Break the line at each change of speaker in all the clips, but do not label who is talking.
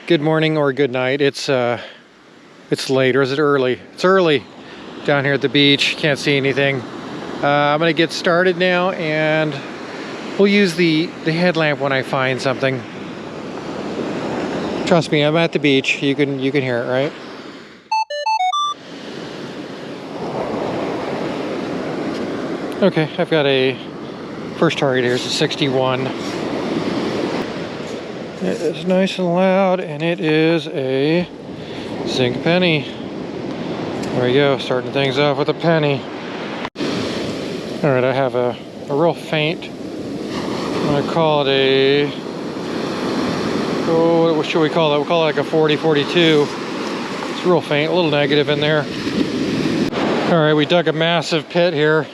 Good morning or good night. It's late, or is it early? It's early down here at the beach. Can't see anything. I'm gonna get started now, and we'll use the headlamp when I find something. Trust me, I'm at the beach. You can hear it, right? Okay, I've got a first target here. It's a 61. It is nice and loud, and it is a zinc penny. There we go, starting things off with a penny. All right, I have a real faint, I'm gonna call it a, oh, what should we call it? We'll call it like a 40-42. It's real faint, a little negative in there. All right, we dug a massive pit here,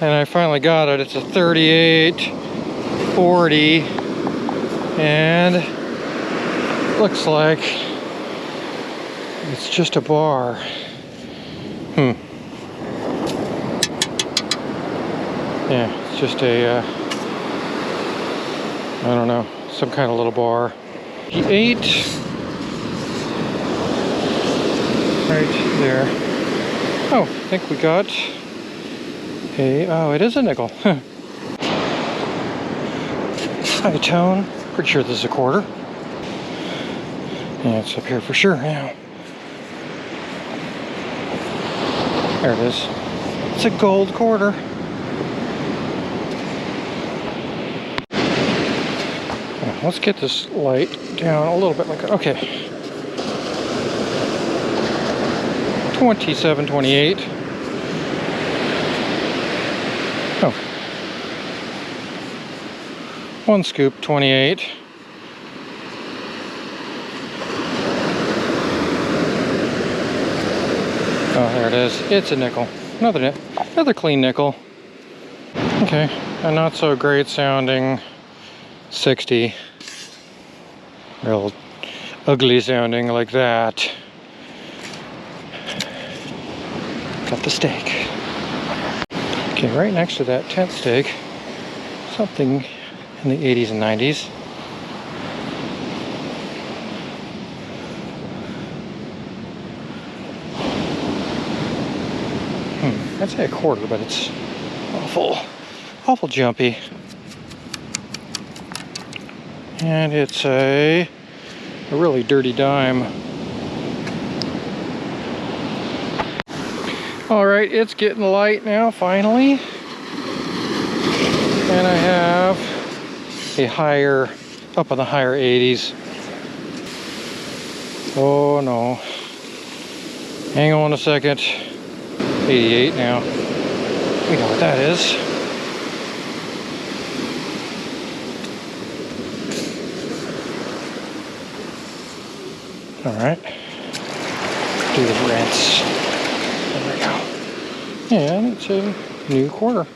and I finally got it. It's a 38-40, and looks like it's just a bar. Yeah, it's just a, I don't know, some kind of little bar. He ate right there. Oh, I think we got a, oh, it is a nickel. High tone. Pretty sure this is a quarter. Yeah, it's up here for sure now. There it is. It's a gold quarter. Yeah, let's get this light down a little bit like that. Okay. 27.28. Oh. One scoop, 28. Oh, there it is. It's a nickel. Another clean nickel. Okay, a not so great sounding 60. Real ugly sounding like that. Got the stake. Okay, right next to that 10th stake, something in the 80s and 90s. I'd say a quarter, but it's awful jumpy. And it's a really dirty dime. All right, it's getting light now, finally. And I have a higher, up in the higher 80s. Oh no. Hang on a second. 88 now. We know what that is. All right. Do the rinse. There we go. And it's a new quarter.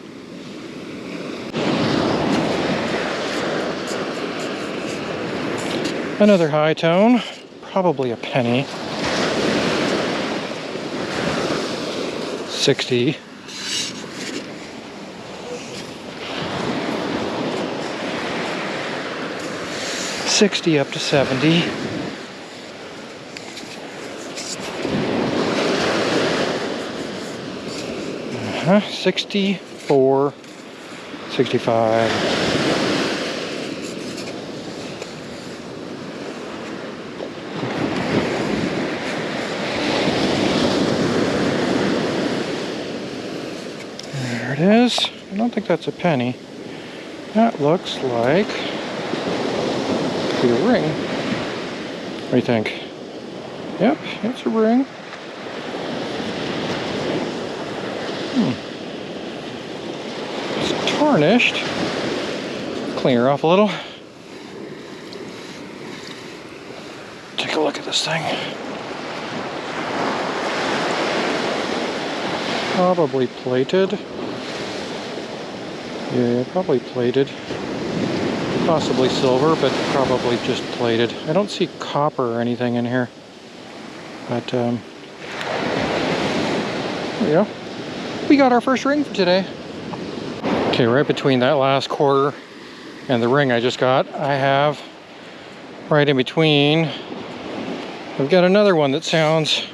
Another high tone, probably a penny. 60. $60 up to 70. Uh-huh. 64, 65. There it is. I don't think that's a penny. That looks like a ring. What do you think? Yep, it's a ring. It's tarnished. Clean her off a little. Take a look at this thing. Probably plated. Yeah, probably plated. Possibly silver, but probably just plated. I don't see copper or anything in here. But, there we go. We got our first ring for today. Okay, right between that last quarter and the ring I just got, I have Right in between, we've got another one that sounds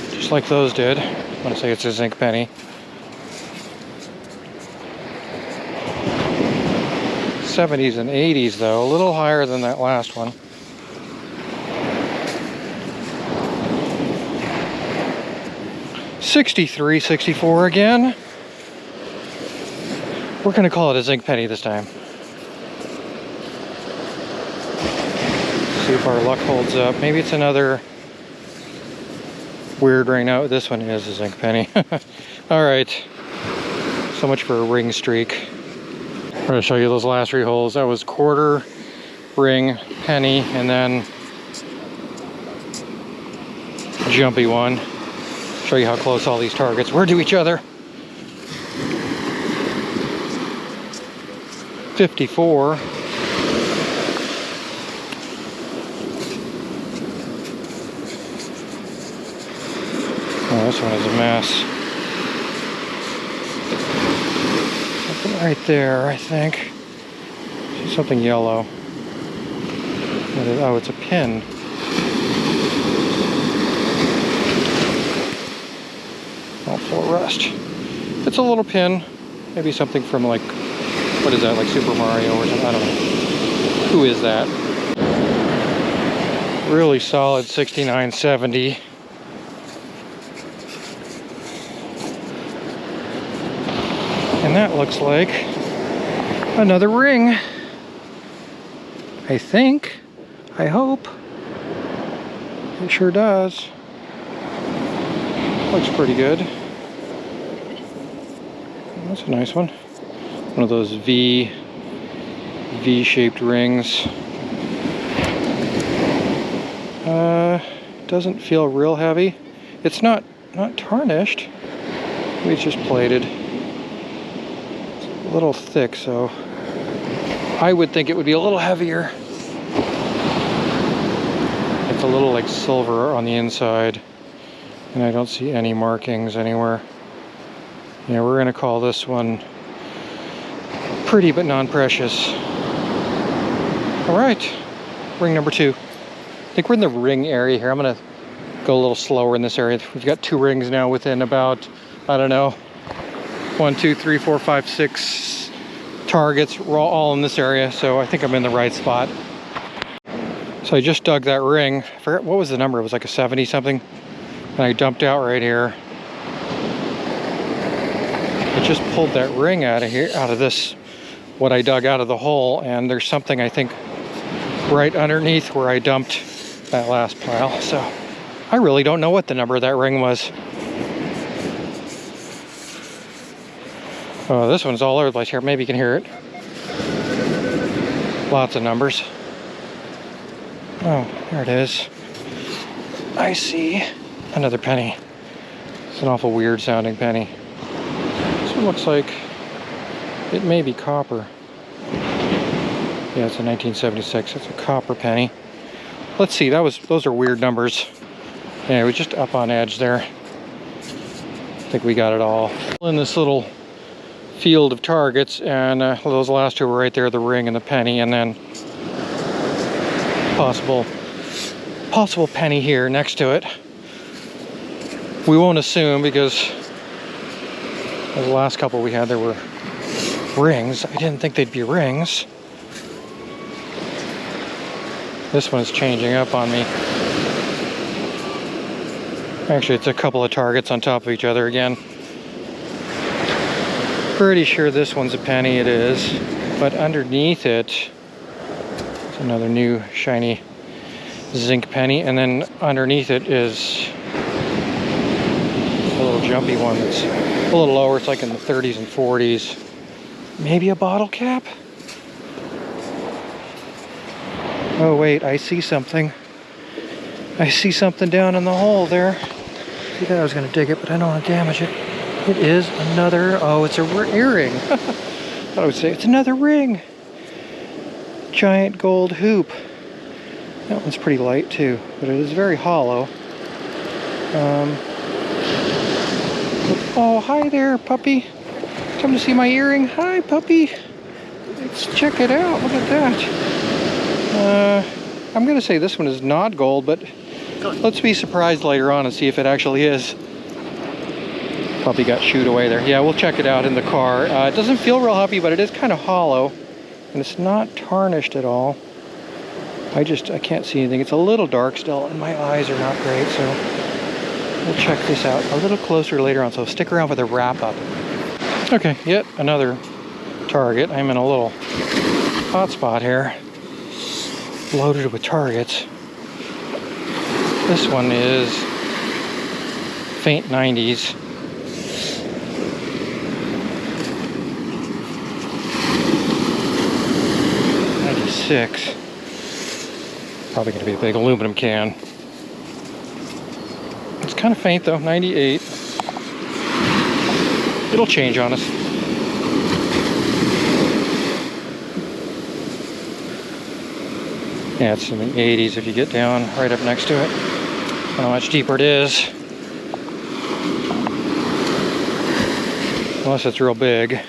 just like those did. I want to say it's a zinc penny. 70s and 80s though, a little higher than that last one. $63, $64 again. We're gonna call it a zinc penny this time. See if our luck holds up. Maybe it's another weird ring. No, this one is a zinc penny. All right, so much for a ring streak. I'm gonna show you those last three holes. That was quarter, ring, penny, and then jumpy one. Show you how close all these targets were to each other. 54. Oh, this one is a mess. Something right there, I think. Something yellow. What is, oh, it's a pin. All full of rust. It's a little pin. Maybe something from like, what is that, like Super Mario or something? I don't know. Who is that? Really solid 69.70. And that looks like another ring. I think. I hope. It sure does. Looks pretty good. That's a nice one. One of those V-shaped rings. Doesn't feel real heavy. It's not tarnished. Maybe it's just plated. It's a little thick, so I would think it would be a little heavier. It's a little like silver on the inside, and I don't see any markings anywhere. Yeah, we're gonna call this one pretty but non-precious. All right, ring number 2. I think we're in the ring area here. I'm gonna go a little slower in this area. We've got 2 rings now within about, I don't know, 1, 2, 3, 4, 5, 6 targets. We're all in this area, so I think I'm in the right spot. So I just dug that ring. I forget, what was the number? It was like a 70 something. And I dumped out right here. I just pulled that ring out of here, out of this, what I dug out of the hole, and there's something I think right underneath where I dumped that last pile. So I really don't know what the number of that ring was. Oh, this one's all over the place here. Maybe you can hear it. Lots of numbers. Oh, there it is. I see another penny. It's an awful weird sounding penny. This one looks like it may be copper. Yeah, it's a 1976. It's a copper penny. Let's see. Those are weird numbers. Yeah, it was just up on edge there. I think we got it all in this little field of targets, and those last 2 were right there, the ring and the penny, and then possible penny here next to it. We won't assume, because the last couple we had there were rings. I didn't think they'd be rings. This one is changing up on me. Actually, it's a couple of targets on top of each other again. Pretty sure this one's a penny. It is, but underneath it, it's another new shiny zinc penny, and then underneath it is a little jumpy one that's a little lower. It's like in the 30s and 40s. Maybe a bottle cap? Oh wait, I see something. I see something down in the hole there. I thought I was gonna dig it, but I don't want to damage it. It is another, oh, it's a earring. I thought I would say it's another ring. Giant gold hoop. That one's pretty light too, but it is very hollow. Oh, hi there, puppy. Come to see my earring. Hi, puppy. Let's check it out. Look at that. I'm gonna say this one is not gold, but let's be surprised later on and see if it actually is. Puppy got shooed away there. Yeah, we'll check it out in the car. It doesn't feel real heavy, but it is kind of hollow, and it's not tarnished at all. I can't see anything. It's a little dark still, and my eyes are not great, so we'll check this out a little closer later on, so stick around for the wrap-up. Okay, yet another target. I'm in a little hot spot here, loaded with targets. This one is faint 90s. Probably going to be a big aluminum can. It's kind of faint though, 98. It'll change on us. Yeah, it's in the 80s if you get down right up next to it. I don't know how much deeper it is. Unless it's real big.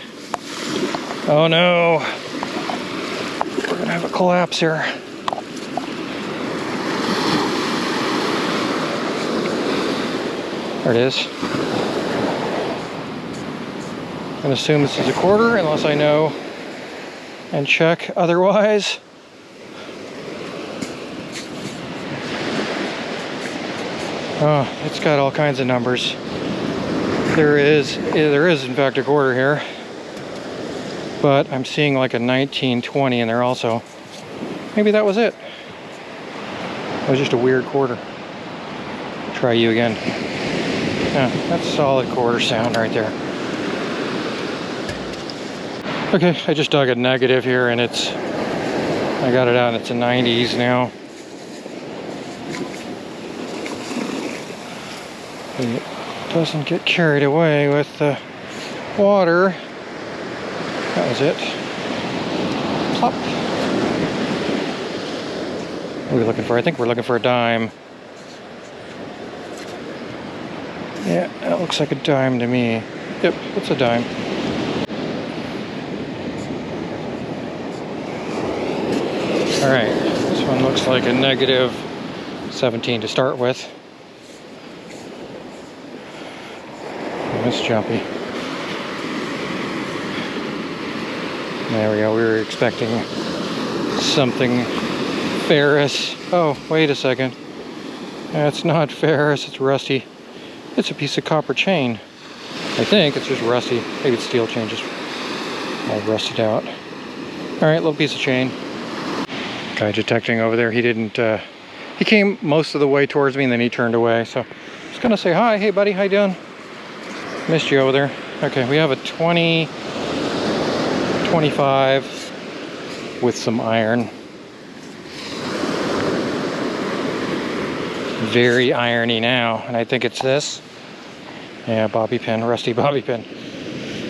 Oh no! We're gonna have a collapse here. There it is. I'm gonna assume this is a quarter unless I know and check otherwise. Oh, it's got all kinds of numbers. There is in fact a quarter here, but I'm seeing like a 1920 in there also. Maybe that was it. It was just a weird quarter. Try you again. Yeah, that's a solid quarter sound right there. Okay, I just dug a negative here and I got it out and it's in 90s now. It doesn't get carried away with the water. That was it. Plop. What are we looking for? I think we're looking for a dime. Yeah, that looks like a dime to me. Yep, it's a dime. Alright, this one looks like a negative 17 to start with. It's jumpy. There we go, we were expecting something ferrous. Oh, wait a second. That's not ferrous, it's rusty. It's a piece of copper chain. I think it's just rusty. Maybe it's steel chain, just all rusted out. Alright, little piece of chain. Guy detecting over there, he didn't, he came most of the way towards me and then he turned away. So I'm just gonna say hi. Hey buddy, how you doing? Missed you over there. Okay, we have a 20, 25 with some iron. Very irony now, and I think it's this. Yeah, bobby pin, rusty bobby pin.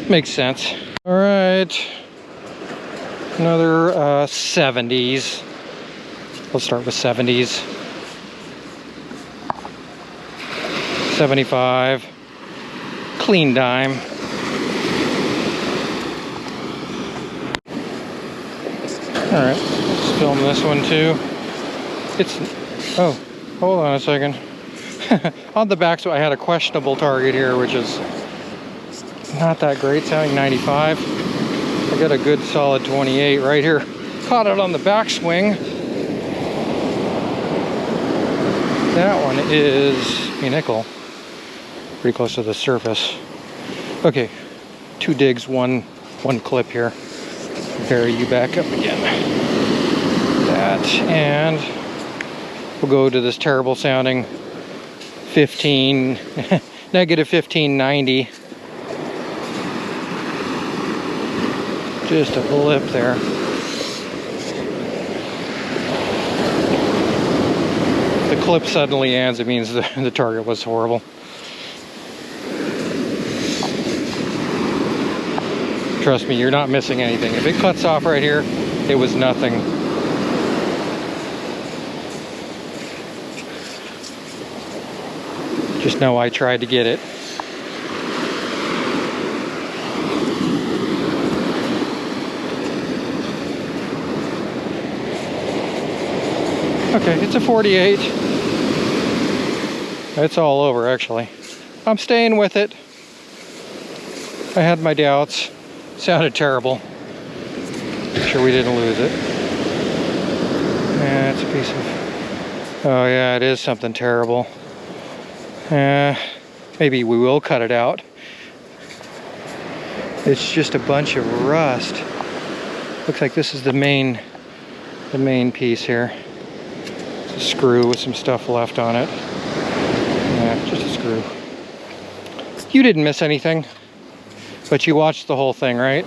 Makes sense. All right, another 70s. Let's start with 70s. 75. Clean dime. All right, let's film this one too. It's, oh, hold on a second. On the back, so I had a questionable target here, which is not that great sounding, 95. I got a good solid 28 right here. Caught it on the backswing. That one is a nickel. Pretty close to the surface. Okay, 2 digs, one clip here. Bury you back up again. That, and we'll go to this terrible sounding 15, negative 1590. Just a blip there. If the clip suddenly ends, it means the target was horrible. Trust me, you're not missing anything. If it cuts off right here, it was nothing. Just know I tried to get it. Okay, it's a 48. It's all over, actually. I'm staying with it. I had my doubts. Sounded terrible. Make sure we didn't lose it. Yeah, it's a piece of... Oh yeah, it is something terrible. Maybe we will cut it out. It's just a bunch of rust. Looks like this is the main piece here. It's a screw with some stuff left on it. Yeah, just a screw. You didn't miss anything, but you watched the whole thing, right?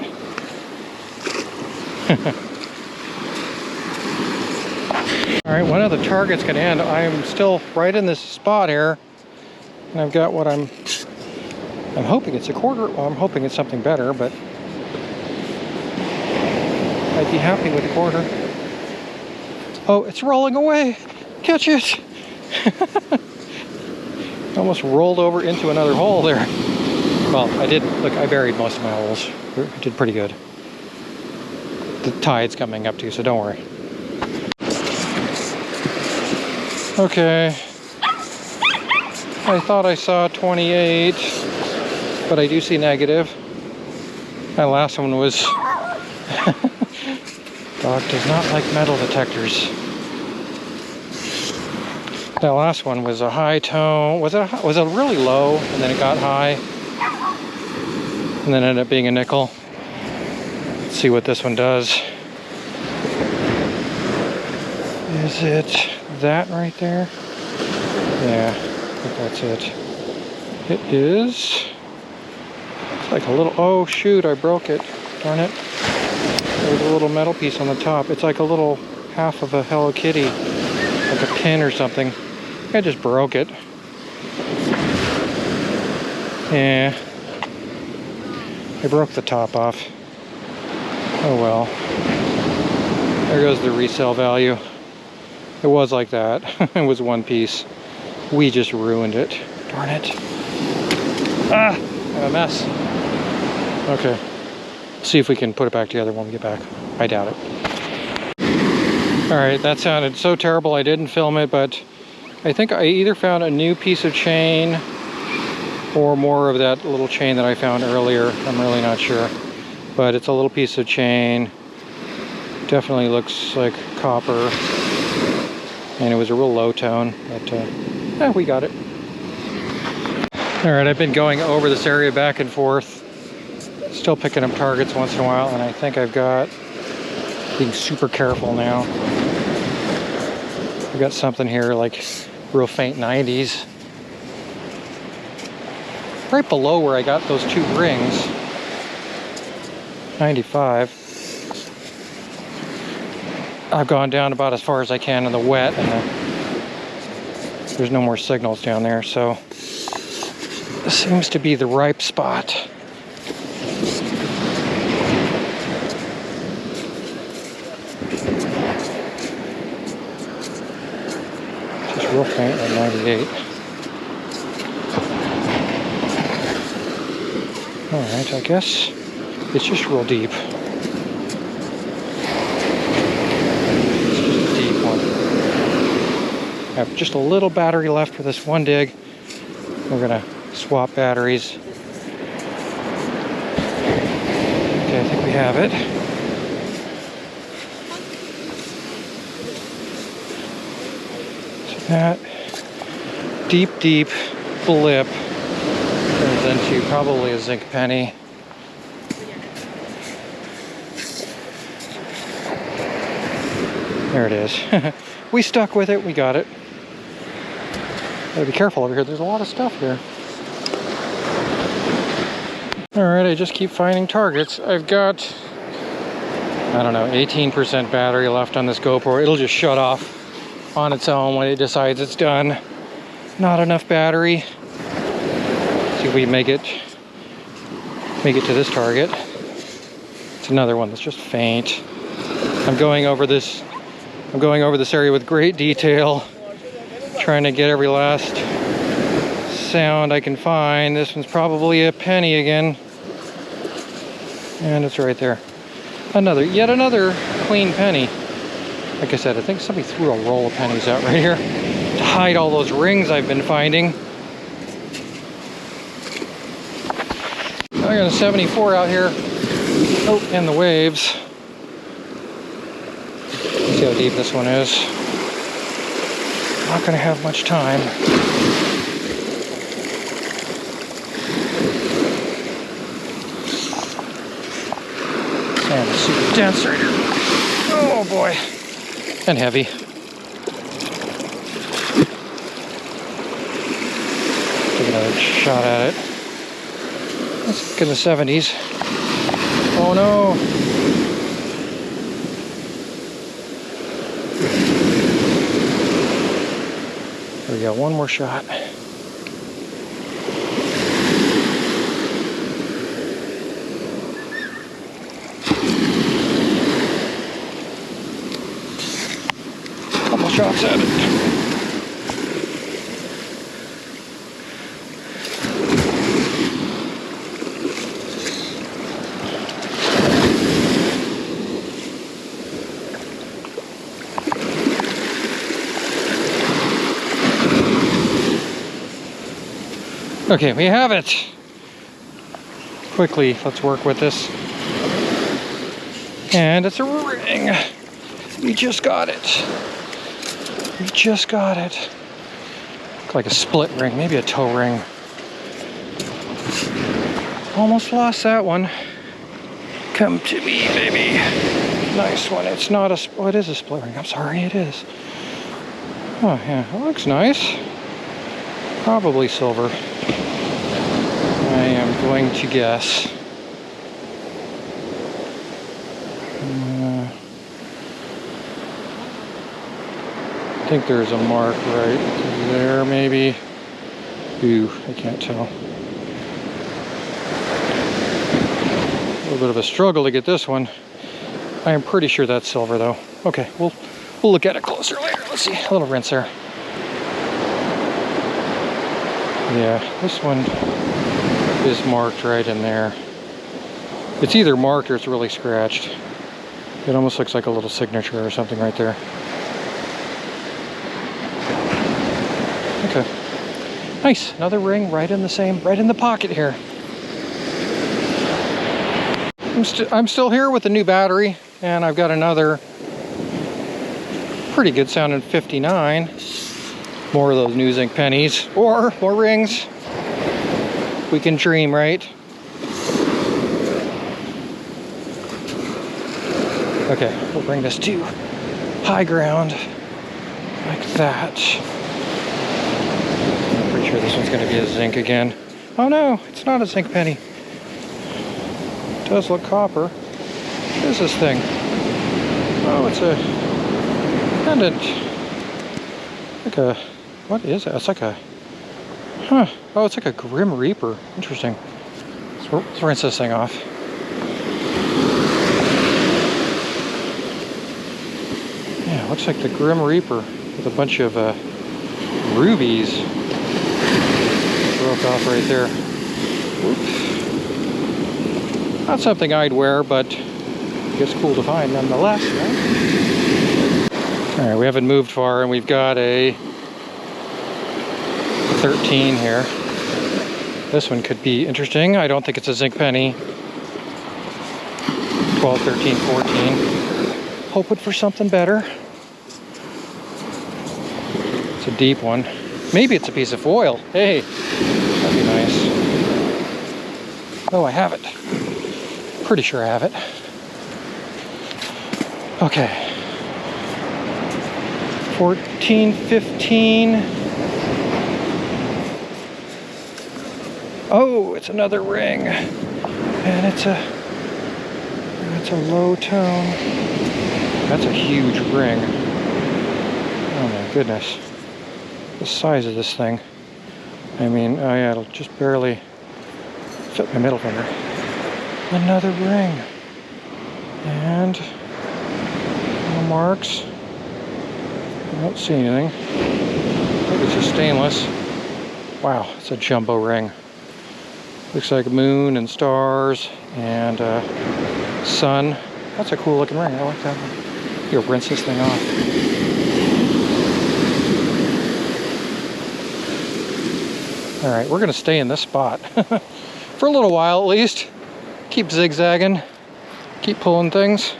All right, when are the targets gonna end? I'm still right in this spot here, and I've got what I'm hoping it's a quarter. Well, I'm hoping it's something better, but I'd be happy with a quarter. Oh, it's rolling away. Catch it. Almost rolled over into another hole there. Well, I did. Look, I buried most of my holes. I did pretty good. The tide's coming up too, so don't worry. Okay. I thought I saw 28, but I do see negative. That last one was... Dog does not like metal detectors. That last one was a high tone. Was it really low, and then it got high, and then ended up being a nickel. Let's see what this one does. Is it that right there? Yeah, I think that's it. It is. It's like a little. Oh shoot! I broke it. Darn it. There's a little metal piece on the top. It's like a little half of a Hello Kitty, like a pin or something. I just broke it. Yeah. I broke the top off. Oh well. There goes the resale value. It was like that. It was one piece. We just ruined it. Darn it. Ah! I'm a mess. Okay. See if we can put it back together when we get back. I doubt it. Alright, that sounded so terrible I didn't film it, but I think I either found a new piece of chain or more of that little chain that I found earlier. I'm really not sure. But it's a little piece of chain. Definitely looks like copper. And it was a real low tone, but yeah, we got it. Alright, I've been going over this area back and forth. Still picking up targets once in a while, and I think I've got, being super careful now. I've got something here like real faint 90s. Right below where I got those two rings. 95. I've gone down about as far as I can in the wet, and there's no more signals down there, so this seems to be the ripe spot. Just real faint at 98. Alright, I guess it's just real deep. I have just a little battery left for this one dig. We're gonna swap batteries. Okay, I think we have it. So that deep blip turns into probably a zinc penny. There it is. We stuck with it, we got it. Gotta be careful over here, there's a lot of stuff here. Alright, I just keep finding targets. I've got, I don't know, 18% battery left on this GoPro. It'll just shut off on its own when it decides it's done. Not enough battery. See if we can make it to this target. It's another one that's just faint. I'm going over this area with great detail, trying to get every last sound I can find. This one's probably a penny again. And it's right there. Yet another clean penny. Like I said, I think somebody threw a roll of pennies out right here to hide all those rings I've been finding. I got a 74 out here. Oh, and the waves. Let's see how deep this one is. Not gonna have much time. Sand is super dense right here. Oh boy. And heavy. Take another shot at it. Let's look in the 70s. Oh no. There we go, one more shot. Couple shots at it. Okay, we have it. Quickly, let's work with this. And it's a ring. We just got it. We just got it. Look like a split ring, maybe a toe ring. Almost lost that one. Come to me, baby. Nice one. It's not a, oh, it is a split ring. I'm sorry, it is. Oh, yeah, it looks nice. Probably silver. I am going to guess. I think there's a mark right there, maybe. Ooh, I can't tell. A little bit of a struggle to get this one. I am pretty sure that's silver, though. Okay, we'll look at it closer later. Let's see, a little rinse there. Yeah, this one is marked right in there. It's either marked or it's really scratched. It almost looks like a little signature or something right there. Okay. Nice, another ring right in the pocket here. I'm still here with the new battery, and I've got another pretty good sounding 59. More of those new zinc pennies, or more rings. We can dream, right? Okay, we'll bring this to high ground, like that. I'm pretty sure this one's gonna be a zinc again. Oh no, it's not a zinc penny. It does look copper. What is this thing? Oh, it's a pendant. Like a, what is it? It's like a, huh. Oh, it's like a Grim Reaper. Interesting. Let's rinse this thing off. Yeah, looks like the Grim Reaper with a bunch of rubies. Broke off right there. Whoops. Not something I'd wear, but it's cool to find nonetheless, right? All right, we haven't moved far, and we've got a 13 here. This one could be interesting. I don't think it's a zinc penny. 12, 13, 14. Hoping for something better. It's a deep one. Maybe it's a piece of foil. Hey, that'd be nice. Oh, I have it. Pretty sure I have it. Okay. 14, 15. Oh, it's another ring. And it's a low tone. That's a huge ring. Oh my goodness. The size of this thing. I mean, oh yeah, it'll just barely fit my middle finger. Another ring. And no marks. I don't see anything. I think it's just stainless. Wow, it's a jumbo ring. Looks like moon and stars and sun. That's a cool looking ring. I like that one. Here, rinse this thing off. All right, we're gonna stay in this spot for a little while at least. Keep zigzagging, keep pulling things.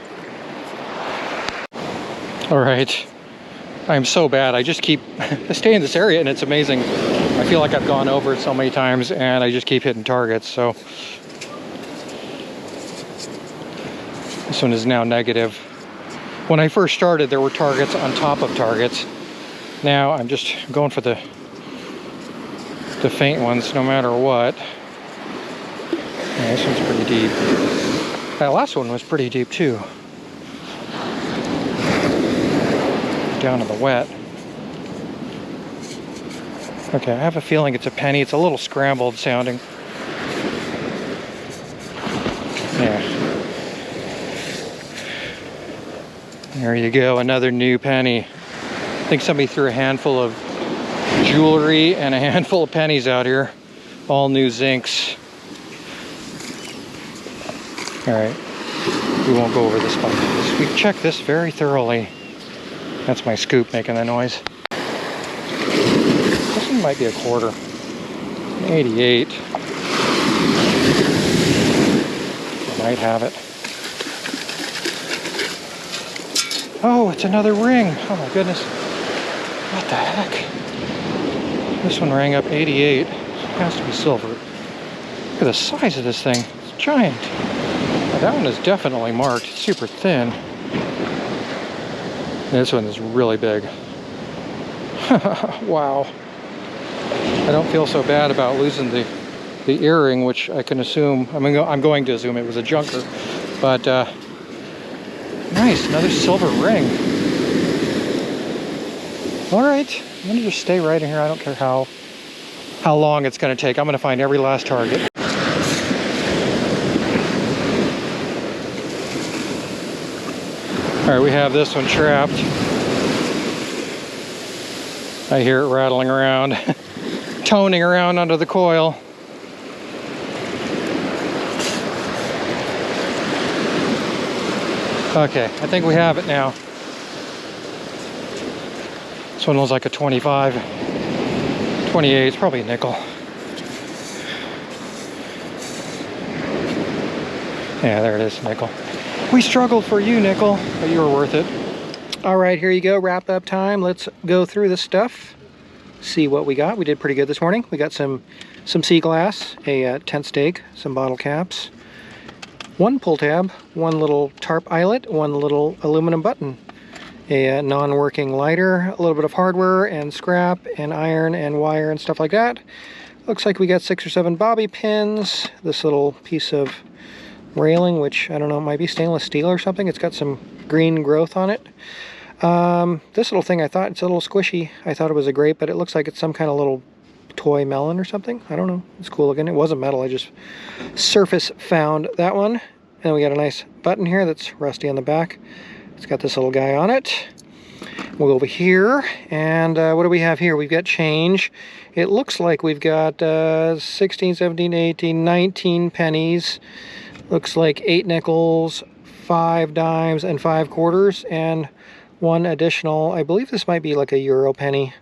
All right, I'm so bad. I just keep stay in this area and it's amazing. I feel like I've gone over it so many times and I just keep hitting targets. So this one is now negative. When I first started, there were targets on top of targets. Now I'm just going for the faint ones no matter what. Yeah, this one's pretty deep. That last one was pretty deep too. Down to the wet. Okay, I have a feeling it's a penny. It's a little scrambled sounding. Yeah. There you go, another new penny. I think somebody threw a handful of jewelry and a handful of pennies out here. All new zincs. All right, we won't go over this spot. We've checked this very thoroughly. That's my scoop making the noise. This one might be a quarter. 88. I might have it. Oh, it's another ring. Oh my goodness. What the heck? This one rang up 88. It has to be silver. Look at the size of this thing. It's giant. Now, that one is definitely marked. It's super thin. This one is really big. Wow. I don't feel so bad about losing the earring, which I can assume, I'm going to assume it was a junker. But nice, another silver ring. All right, I'm gonna just stay right in here. I don't care how long it's gonna take. I'm gonna find every last target. All right, we have this one trapped. I hear it rattling around, toning around under the coil. Okay, I think we have it now. This one looks like a 25, 28, it's probably a nickel. Yeah, there it is, nickel. We struggled for you, nickel, but you were worth it. All right, here you go, wrap up time. Let's go through this stuff, see what we got. We did pretty good this morning. We got some sea glass, a tent stake, some bottle caps, one pull tab, one little tarp eyelet, one little aluminum button, a non-working lighter, a little bit of hardware and scrap and iron and wire and stuff like that. Looks like we got 6 or 7 bobby pins, this little piece of railing, which I don't know, might be stainless steel or something. It's got some green growth on it. This little thing, I thought it's a little squishy. I thought it was a grape, but it looks like it's some kind of little toy melon or something. I don't know. It's cool looking. It wasn't metal. I just surface found that one. And we got a nice button here that's rusty on the back. It's got this little guy on it. We'll go over here, and what do we have here? We've got change. It looks like we've got 16, 17, 18, 19 pennies. Looks like 8 nickels, 5 dimes, and 5 quarters, and one additional, I believe this might be like a euro penny.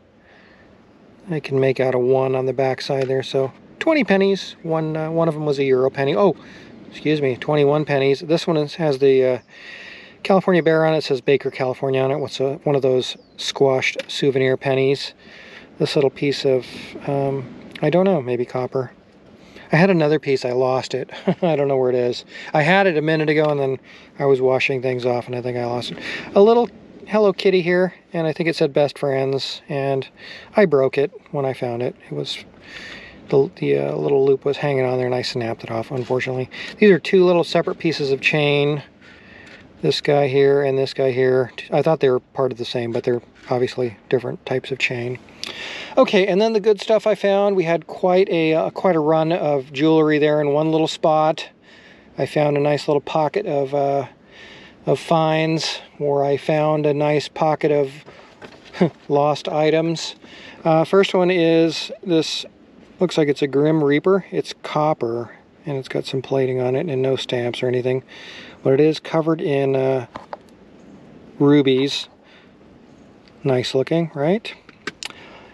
I can make out a 1 on the back side there, so 20 pennies. One of them was a euro penny. Oh, excuse me, 21 pennies. This one has the California Bear on it. It says Baker, California on it. What's one of those squashed souvenir pennies. This little piece of, I don't know, maybe copper. I had another piece, I lost it. I don't know where it is. I had it a minute ago and then I was washing things off and I think I lost it. A little Hello Kitty here, and I think it said best friends, and I broke it when I found it. It was, the little loop was hanging on there and I snapped it off, unfortunately. These are 2 little separate pieces of chain. This guy here and this guy here. I thought they were part of the same, but they're obviously different types of chain. Okay, and then the good stuff I found, we had quite a run of jewelry there in one little spot. I found a nice little pocket of finds, where I found a nice pocket of lost items. First one is this, looks like it's a Grim Reaper. It's copper, and it's got some plating on it and no stamps or anything. But it is covered in rubies. Nice looking, right?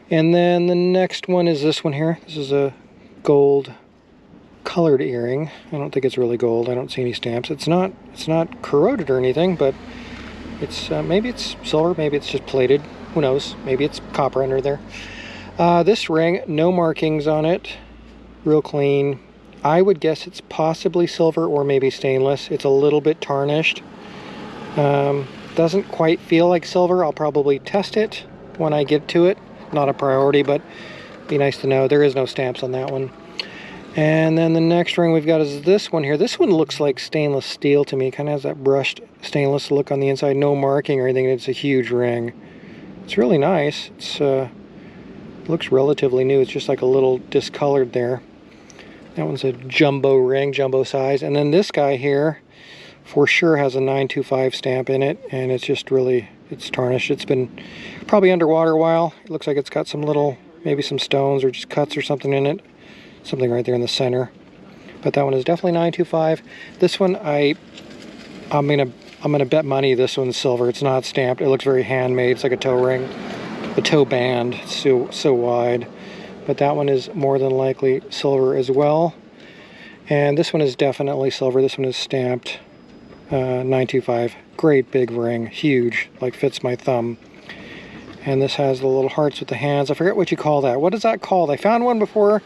And then the next one is this one here. This is a gold colored earring. I don't think it's really gold. I don't see any stamps. It's not corroded or anything, but it's maybe it's silver, maybe it's just plated. Who knows? Maybe it's copper under there. This ring, no markings on it. Real clean. I would guess it's possibly silver or maybe stainless. It's a little bit tarnished. Doesn't quite feel like silver. I'll probably test it when I get to it. Not a priority, but be nice to know. There is no stamps on that one. And then the next ring we've got is this one here. This one looks like stainless steel to me. Kind of has that brushed stainless look on the inside. No marking or anything. It's a huge ring. It's really nice. It looks relatively new. It's just like a little discolored there. That one's a jumbo ring, jumbo size. And then this guy here for sure has a 925 stamp in it, and it's just really, it's tarnished. It's been probably underwater a while. It looks like it's got some little, maybe some stones or just cuts or something in it. Something right there in the center. But that one is definitely 925. This one, I'm gonna bet money this one's silver. It's not stamped. It looks very handmade. It's like a toe ring, a toe band. It's so wide. But that one is more than likely silver as well. And this one is definitely silver. This one is stamped 925. Great big ring, huge, like fits my thumb. And this has the little hearts with the hands. I forget what you call that. What is that called? I found one before.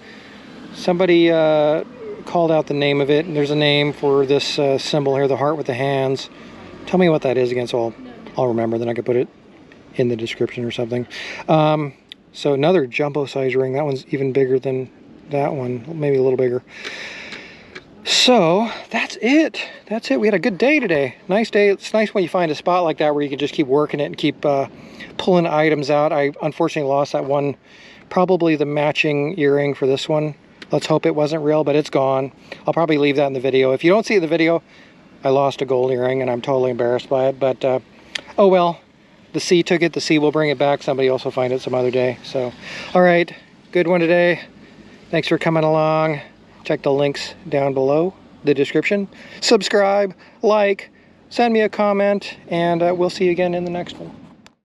Somebody called out the name of it, and there's a name for this symbol here, the heart with the hands. Tell me what that is again, so I'll remember, then I could put it in the description or something. So another jumbo size ring. That one's even bigger than that one, maybe a little bigger. So that's it. That's it. We had a good day today. Nice day. It's nice when you find a spot like that where you can just keep working it and keep pulling items out. I unfortunately lost that one, probably the matching earring for this one. Let's hope it wasn't real, but it's gone. I'll probably leave that in the video. If you don't see it in the video, I lost a gold earring and I'm totally embarrassed by it, but oh well. The sea took it. The sea will bring it back. Somebody else will find it some other day. So, all right. Good one today. Thanks for coming along. Check the links down below the description. Subscribe, like, send me a comment, and we'll see you again in the next one.